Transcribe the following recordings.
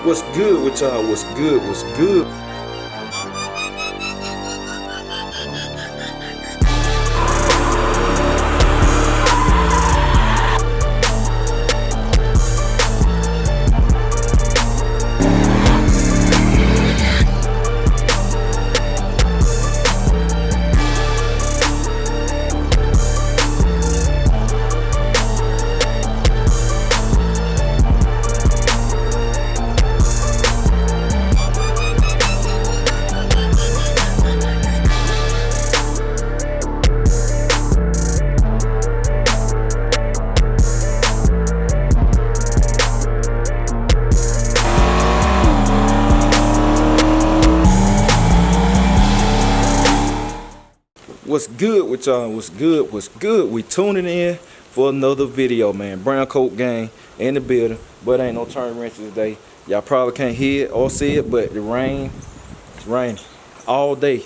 What's good with y'all? What's good? What's good? What's good with y'all? What's good? What's good? We tuning in for another video, man. Brown coat gang in the building, but ain't no turn wrenches today. Y'all probably can't hear it or see it, but the rain, it's raining all day.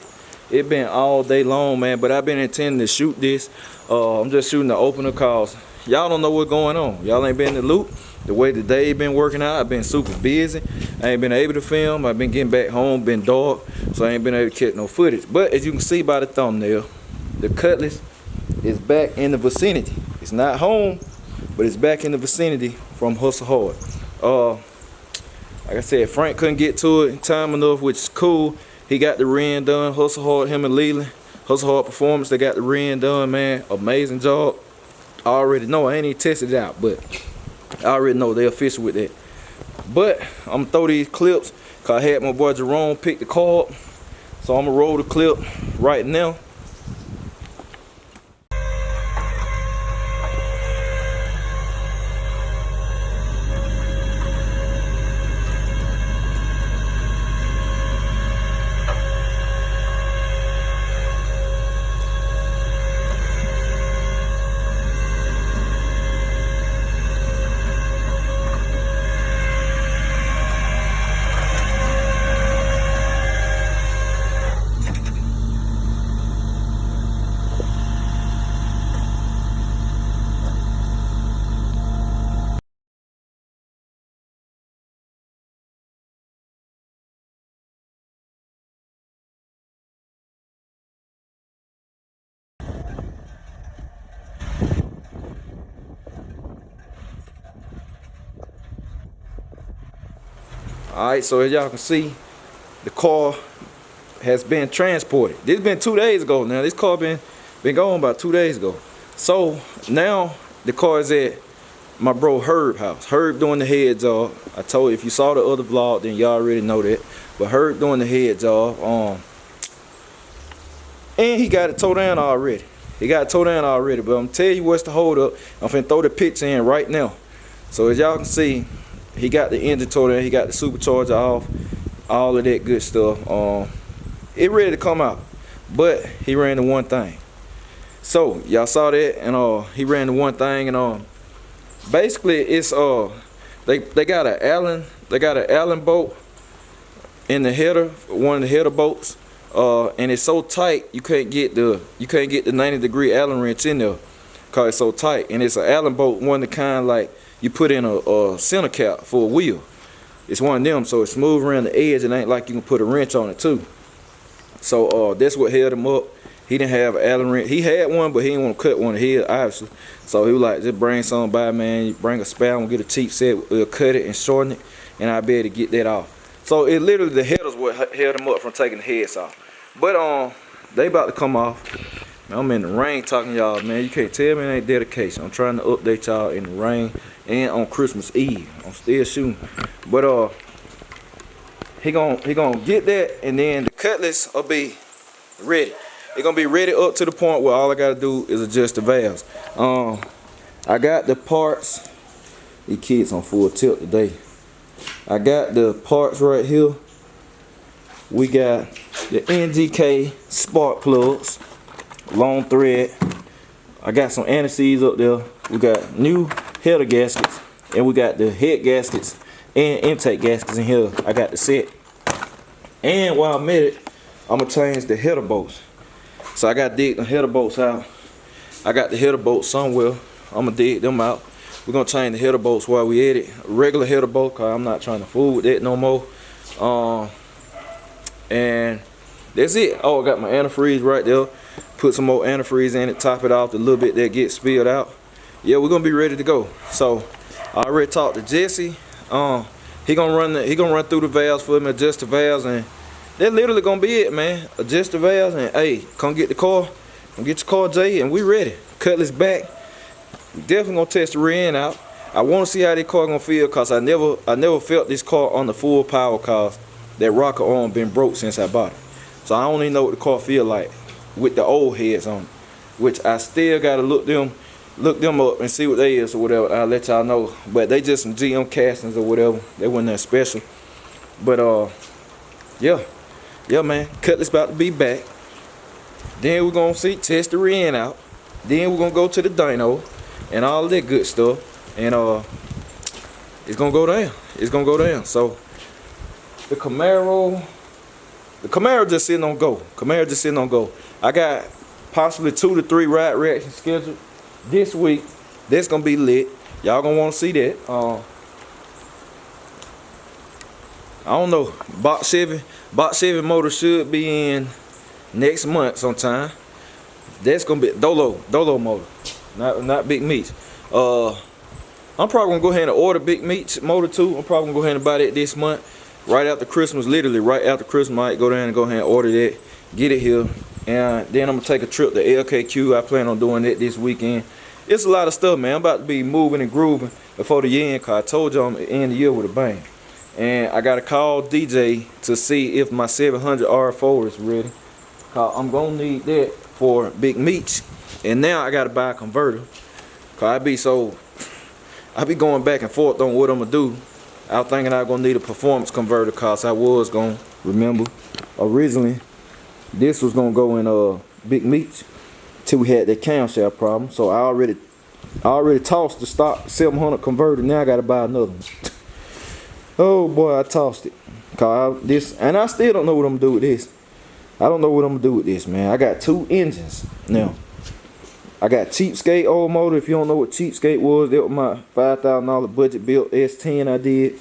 It been all day long, man, but I've been intending to shoot this. I'm just shooting the opener calls. Y'all don't know what's going on. Y'all ain't been in the loop. The way the day been working out, I've been super busy. I ain't been able to film. I've been getting back home, been dark, so I ain't been able to catch no footage. But as you can see by the thumbnail, the Cutlass is back in the vicinity. It's not home, but it's back in the vicinity from Hustle Hard. Like I said, Frank couldn't get to it in time enough, which is cool. He got the ren done. Hustle Hard, him and Leland. Hustle Hard Performance, they got the ren done, man. Amazing job. I already know. I ain't even tested it out, but I already know they're official with that. But I'm gonna throw these clips, cause I had my boy Jerome pick the car up. So I'm gonna roll the clip right now. Alright, so as y'all can see, the car has been transported. This been 2 days ago now. This car been gone about 2 days ago. So now the car is at my bro Herb house. Herb doing the head job. I told you, if you saw the other vlog, then y'all already know that. But Herb doing the head job. And he got it towed down already. He got it towed down already. But I'm telling you what's the hold up. I'm finna throw the picture in right now. So as y'all can see, he got the engine towed down. He got the supercharger off. All of that good stuff. It ready to come out. But he ran the one thing. So y'all saw that, and he ran the one thing, and basically it's they got an Allen bolt in the header, one of the header bolts, and it's so tight you can't get the 90-degree Allen wrench in there, cause it's so tight. And it's an Allen bolt, one of the kind like you put in a center cap for a wheel. It's one of them, so it's smooth around the edge. It ain't like you can put a wrench on it too. So that's what held him up. He didn't have an Allen wrench. He had one, but he didn't want to cut one here, obviously. So he was like, just bring something by, man. You bring a spare, I'm gonna get a cheap set. We'll cut it and shorten it, and I'll be able to get that off. So it literally, the headers what held him up from taking the heads off. But they about to come off. Man, I'm in the rain talking to y'all, man. You can't tell me it ain't dedication. I'm trying to update y'all in the rain and on Christmas Eve. I'm still shooting. But he gonna get that, and then the Cutlass will be ready. It's gonna be ready up to the point where all I gotta do is adjust the valves. I got the parts. These kids on full tilt today. I got the parts right here. We got the NGK spark plugs, long thread. I got some anti-seize up there. We got new header gaskets, and we got the head gaskets and intake gaskets in here. I got the set. And while I'm at it, I'm gonna change the header bolts. So I gotta dig the header bolts out. I got the header bolts somewhere. I'm gonna dig them out. We're gonna change the header bolts while we at it. Regular header bolt, cause I'm not trying to fool with that no more. And that's it. Oh, I got my antifreeze right there. Put some more antifreeze in it, top it off the little bit that gets spilled out. Yeah, we're gonna be ready to go. So I already talked to Jesse. He gonna run through the valves for me, adjust the valves, and that's literally gonna be it, man. Adjust the valves and hey, come get the car. Come get your car, Jay, and we ready. Cutlass back. We definitely gonna test the rear end out. I wanna see how this car gonna feel, cause I never felt this car on the full power, cause that rocker arm been broke since I bought it. So I don't even know what the car feel like with the old heads on it, which I still gotta look them up and see what they is or whatever. I'll let y'all know. But they just some GM castings or whatever. They wasn't that special. But yeah, man. Cutlass about to be back. Then we're gonna test the rear end out. Then we're gonna go to the dyno and all that good stuff. And it's gonna go down. It's gonna go down. So the Camaro just sitting on go. Camaro just sitting on go. I got possibly 2 to 3 ride reactions scheduled this week. That's gonna be lit. Y'all gonna want to see that. I don't know. Box Chevy motor should be in next month sometime. That's gonna be Dolo motor, not Big Meats. I'm probably gonna go ahead and order Big Meats motor too. I'm probably gonna go ahead and buy that this month, right after Christmas. Literally right after Christmas, I might go down and go ahead and order that, get it here, and then I'm gonna take a trip to LKQ. I plan on doing that this weekend. It's a lot of stuff, man. I'm about to be moving and grooving before the year end, cause I told y'all I'm gonna end the year with a bang. And I gotta call DJ to see if my 700 R4 is ready, cause I'm gonna need that for Big Meats. And now I gotta buy a converter, cause I be going back and forth on what I'm gonna do. I was thinking I was gonna need a performance converter, cause I was gonna remember originally this was gonna go in Big Meats till we had that camshaft problem. So I already tossed the stock 700 converter. Now I gotta buy another one. Oh boy, I tossed it. And I still don't know what I'm gonna do with this. I don't know what I'm gonna do with this, man. I got 2 engines now. I got Cheapskate old motor. If you don't know what Cheapskate was, that was my $5,000 budget built S10 I did.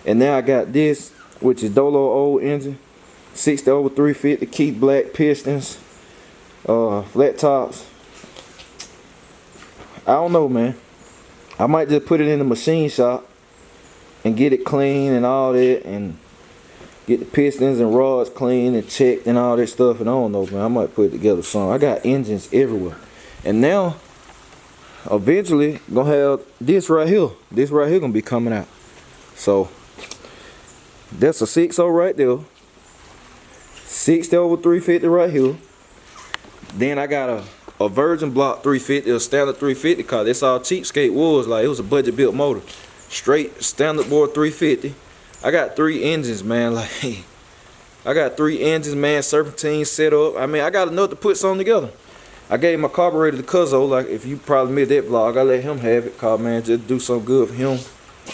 And now I got this, which is Dolo old engine, 60 over 350, keep black pistons, flat tops. I don't know, man. I might just put it in the machine shop and get it clean and all that, and get the pistons and rods clean and checked and all that stuff. And I don't know, man. I might put it together some. I got engines everywhere. And now, eventually, gonna have this right here. This right here gonna be coming out. So, that's a 6.0 right there. 60 over 350 right here. Then I got a Virgin Block 350, a standard 350, cause that's all Cheapskate was. Like, it was a budget built motor. Straight standard board 350. I got 3 engines, man. Like, I got 3 engines, man. Serpentine set up. I mean, I got enough to put something together. I gave my carburetor to Cuzzo, like if you probably missed that vlog, I let him have it, cause man, just do something good for him.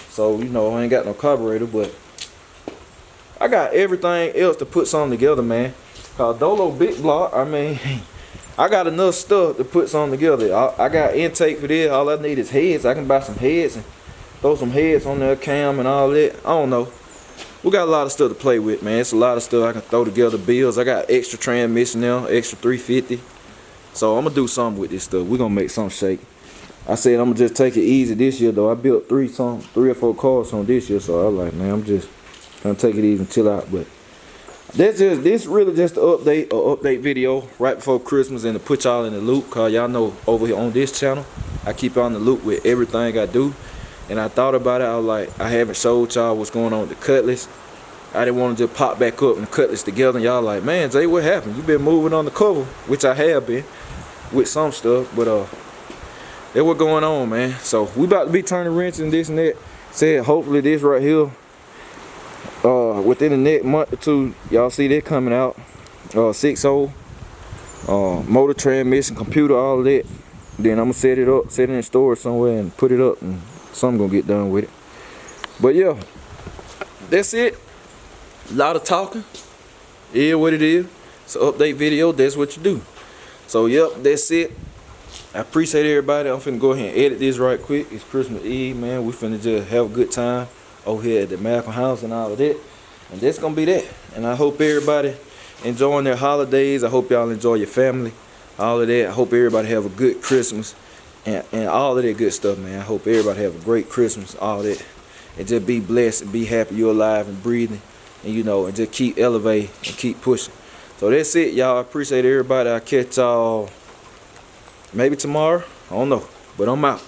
So, you know, I ain't got no carburetor, but I got everything else to put something together, man. Cause Dolo big block, I mean, I got enough stuff to put something together. I got intake for this. All I need is heads. I can buy some heads and throw some heads on there, cam and all that. I don't know. We got a lot of stuff to play with, man. It's a lot of stuff I can throw together. Bills. I got extra transmission now, extra 350. So I'm gonna do something with this stuff. We're gonna make something shake. I said I'm gonna just take it easy this year though. I built 3 or 4 cars on this year, so I was like, man, I'm just gonna take it easy and chill out. But this really just an update video right before Christmas, and to put y'all in the loop, cause y'all know over here on this channel I keep y'all in the loop with everything I do. And I thought about it. I was like, I haven't showed y'all what's going on with the Cutlass. I didn't want to just pop back up and Cutlass together, and y'all like, man, Jay, what happened? You been moving on the cover, which I have been with some stuff, but that what going on, man. So we about to be turning wrenches and this and that. Said hopefully this right here, within the next month or 2, y'all see that coming out. 6.0, motor, transmission, computer, all of that. Then I'm gonna set it up, set it in storage somewhere, and put it up, and something gonna get done with it. But yeah, that's it. A lot of talking. Yeah, what it is. It's an update video. That's what you do. So yep, that's it. I appreciate everybody. I'm finna go ahead and edit this right quick. It's Christmas Eve, man. We finna just have a good time over here at the Malcolm house and all of that. And that's gonna be that. And I hope everybody enjoying their holidays. I hope y'all enjoy your family, all of that. I hope everybody have a good Christmas and all of that good stuff, man. I hope everybody have a great Christmas, all that. And just be blessed and be happy you're alive and breathing. And you know, and just keep elevating and keep pushing. So that's it, y'all. I appreciate everybody. I'll catch y'all maybe tomorrow. I don't know. But I'm out.